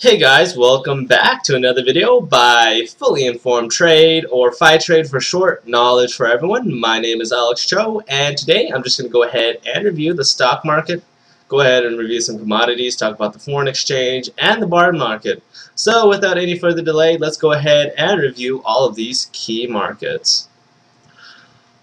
Hey guys, welcome back to another video by Fully Informed Trade, or Fitrade for short, knowledge for everyone. My name is Alex Cho, and today I'm just going to go ahead and review the stock market, go ahead and review some commodities, talk about the foreign exchange, and the bond market. So without any further delay, let's go ahead and review all of these key markets.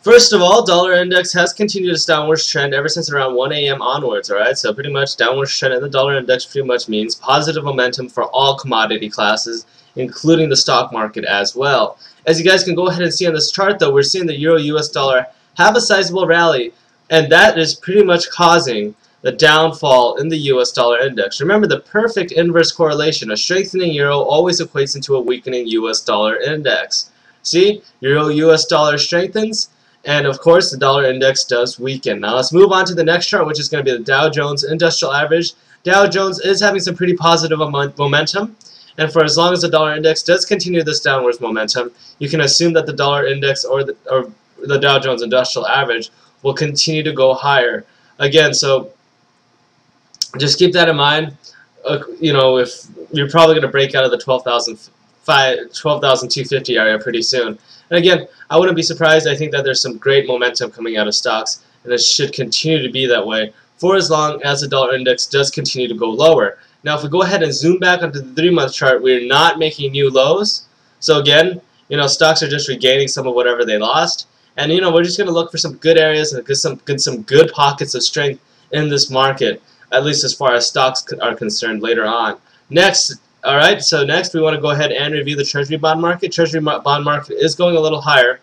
First of all, dollar index has continued its downward trend ever since around 1 a.m. onwards, alright? So pretty much downward trend in the dollar index pretty much means positive momentum for all commodity classes, including the stock market as well. As you guys can go ahead and see on this chart though, we're seeing the euro-US dollar have a sizable rally, and that is pretty much causing the downfall in the US dollar index. Remember the perfect inverse correlation, a strengthening euro always equates into a weakening US dollar index. See, euro-US dollar strengthens, and of course, the dollar index does weaken. Now let's move on to the next chart, which is going to be the Dow Jones Industrial Average. Dow Jones is having some pretty positive momentum, and for as long as the dollar index does continue this downwards momentum, you can assume that the dollar index or the Dow Jones Industrial Average will continue to go higher. Again, so just keep that in mind. You know, if you're probably going to break out of the 12,250 area pretty soon. And again, I wouldn't be surprised. I think that there's some great momentum coming out of stocks, and it should continue to be that way for as long as the dollar index does continue to go lower. Now, if we go ahead and zoom back onto the 3-month chart, we're not making new lows. So again, you know, stocks are just regaining some of whatever they lost, and you know, we're just going to look for some good areas and some good pockets of strength in this market, at least as far as stocks are concerned later on. Next. Alright, so next we want to go ahead and review the Treasury bond market. Treasury bond market is going a little higher,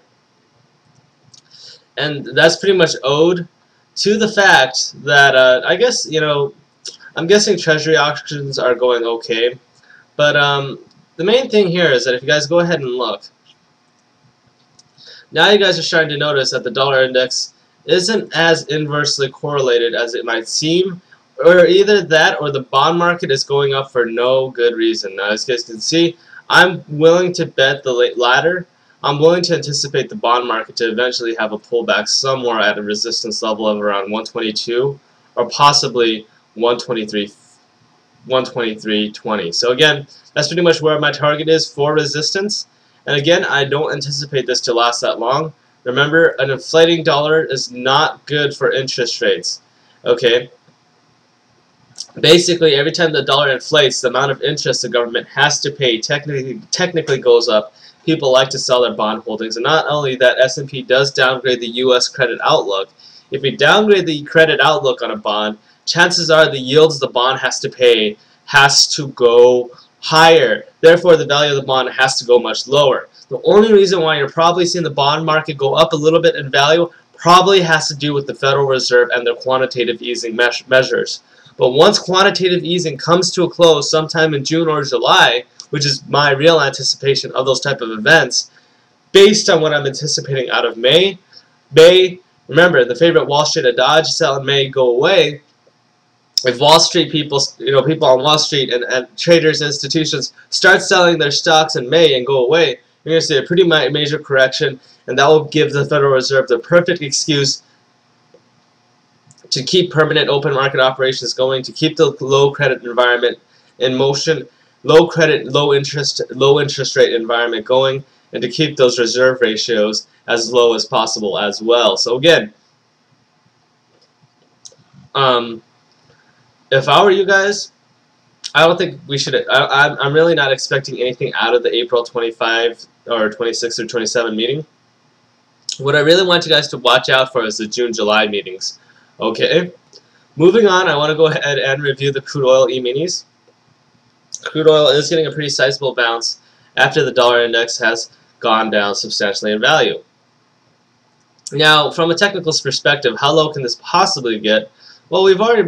and that's pretty much owed to the fact that, I guess, you know, I'm guessing Treasury auctions are going okay, but the main thing here is that if you guys go ahead and look, now you guys are starting to notice that the dollar index isn't as inversely correlated as it might seem. Or either that or the bond market is going up for no good reason. Now, as you guys can see, I'm willing to bet the latter. I'm willing to anticipate the bond market to eventually have a pullback somewhere at a resistance level of around 122 or possibly 123.20. So again, that's pretty much where my target is for resistance. And again, I don't anticipate this to last that long. Remember, an inflating dollar is not good for interest rates. Okay? Basically, every time the dollar inflates, the amount of interest the government has to pay technically goes up. People like to sell their bond holdings. And not only that, S&P does downgrade the U.S. credit outlook. If we downgrade the credit outlook on a bond, chances are the yields the bond has to pay has to go higher. Therefore, the value of the bond has to go much lower. The only reason why you're probably seeing the bond market go up a little bit in value probably has to do with the Federal Reserve and their quantitative easing measures. But once quantitative easing comes to a close sometime in June or July, which is my real anticipation of those type of events, based on what I'm anticipating out of May, remember, the favorite Wall Street adage, sell in May, go away. If Wall Street people, you know, people on Wall Street and traders, institutions start selling their stocks in May and go away, you're going to see a pretty major correction, and that will give the Federal Reserve the perfect excuse to keep permanent open market operations going, to keep the low credit environment in motion, low credit, low interest rate environment going, and to keep those reserve ratios as low as possible as well. So again, if I were you guys, I don't think we should. I'm really not expecting anything out of the April 25 or 26 or 27 meeting. What I really want you guys to watch out for is the June-July meetings. Okay, moving on, I want to go ahead and review the crude oil E-minis. Crude oil is getting a pretty sizable bounce after the dollar index has gone down substantially in value. Now, from a technical perspective, how low can this possibly get? Well, we've already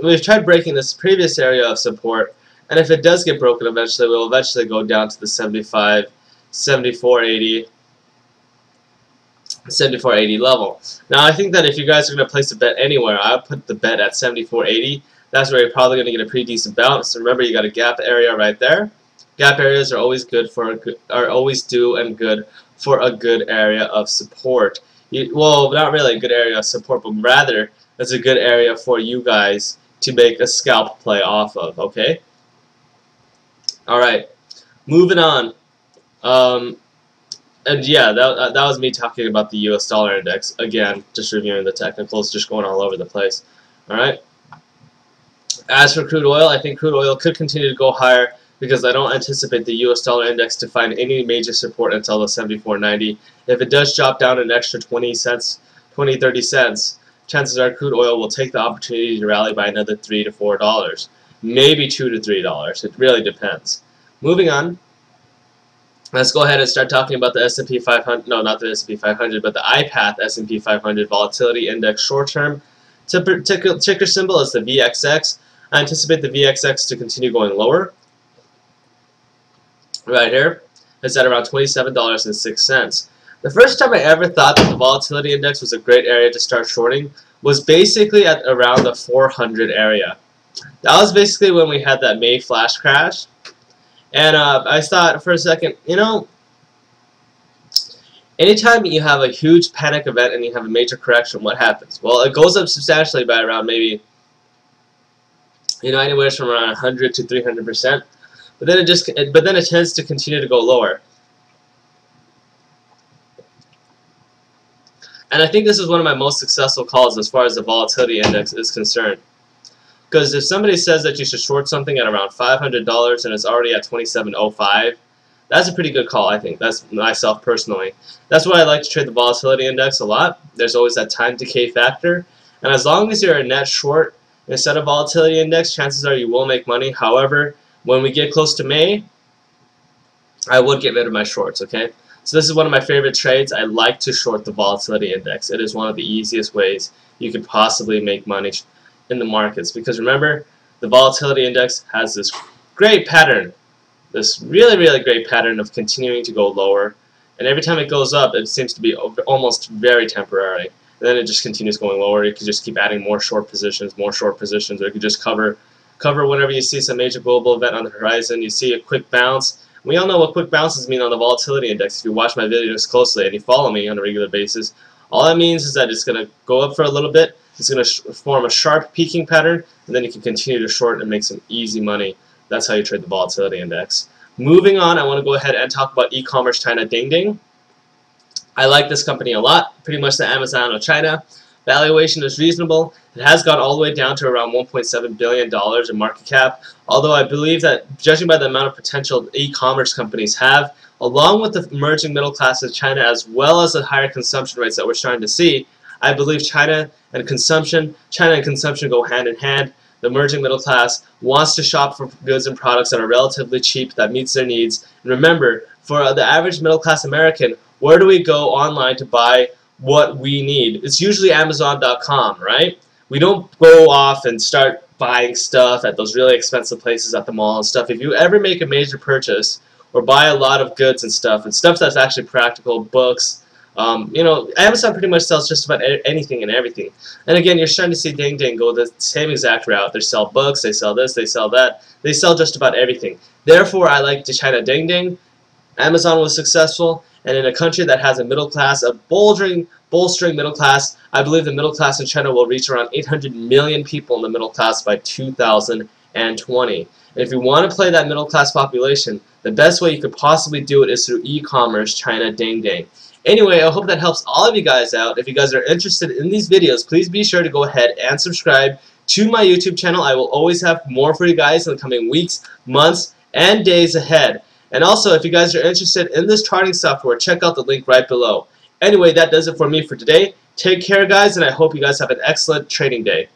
we've tried breaking this previous area of support, and if it does get broken eventually, we'll eventually go down to the 74.80 level. Now, I think that if you guys are going to place a bet anywhere, I would put the bet at 74.80. That's where you're probably going to get a pretty decent bounce. So remember, you got a gap area right there. Gap areas are always good for always due and good for a good area of support. Well, not really a good area of support, but rather it's a good area for you guys to make a scalp play off of. Okay. All right, moving on. And yeah, that was me talking about the U.S. dollar index. Again, just reviewing the technicals, just going all over the place. All right. As for crude oil, I think crude oil could continue to go higher because I don't anticipate the U.S. dollar index to find any major support until the 74.90. If it does drop down an extra 20 cents, 20, 30 cents, chances are crude oil will take the opportunity to rally by another $3 to $4, maybe $2 to $3. It really depends. Moving on. Let's go ahead and start talking about the S&P 500. No, not the S&P 500, but the iPath S&P 500 Volatility Index short term. Ticker symbol is the VXX. I anticipate the VXX to continue going lower. Right here, it's at around $27.06. The first time I ever thought that the Volatility Index was a great area to start shorting was basically at around the 400 area. That was basically when we had that May flash crash. And I thought for a second, you know, anytime you have a huge panic event and you have a major correction, what happens? Well, it goes up substantially by around maybe, you know, anywhere from around 100 to 300%. But then it tends to continue to go lower. And I think this is one of my most successful calls as far as the volatility index is concerned. Because if somebody says that you should short something at around $500 and it's already at $27.05, that's a pretty good call, I think. That's myself personally. That's why I like to trade the volatility index a lot. There's always that time decay factor. And as long as you're a net short instead of volatility index, chances are you will make money. However, when we get close to May, I would get rid of my shorts, okay? So this is one of my favorite trades. I like to short the volatility index. It is one of the easiest ways you could possibly make money in the markets, because remember, the volatility index has this great pattern, this really great pattern of continuing to go lower, and every time it goes up it seems to be almost very temporary, and then it just continues going lower. You could just keep adding more short positions, or you could just cover whenever you see some major global event on the horizon. You see a quick bounce. We all know what quick bounces mean on the volatility index. If you watch my videos closely and you follow me on a regular basis, all that means is that it's going to go up for a little bit. It's going to form a sharp peaking pattern, and then you can continue to short and make some easy money. That's how you trade the volatility index. Moving on, I want to go ahead and talk about e-commerce China DingDing. I like this company a lot, pretty much the Amazon of China. Valuation is reasonable. It has gone all the way down to around $1.7 billion in market cap, although I believe that, judging by the amount of potential e-commerce companies have, along with the emerging middle class of China, as well as the higher consumption rates that we're starting to see, I believe China and consumption go hand in hand. The emerging middle class wants to shop for goods and products that are relatively cheap, that meets their needs. And remember, for the average middle class American, where do we go online to buy what we need? It's usually Amazon.com, right? We don't go off and start buying stuff at those really expensive places at the mall and stuff. If you ever make a major purchase or buy a lot of goods and stuff that's actually practical, books, you know, Amazon pretty much sells just about anything and everything. And again, you're starting to see DingDing go the same exact route. They sell books, they sell this, they sell that. They sell just about everything. Therefore, I like to China DingDing. Amazon was successful, and in a country that has a middle class, a bolstering middle class, I believe the middle class in China will reach around 800 million people in the middle class by 2020. And if you want to play that middle class population, the best way you could possibly do it is through e-commerce China DingDing. Anyway, I hope that helps all of you guys out. If you guys are interested in these videos, please be sure to go ahead and subscribe to my YouTube channel. I will always have more for you guys in the coming weeks, months, and days ahead. And also, if you guys are interested in this charting software, check out the link right below. Anyway, that does it for me for today. Take care, guys, and I hope you guys have an excellent trading day.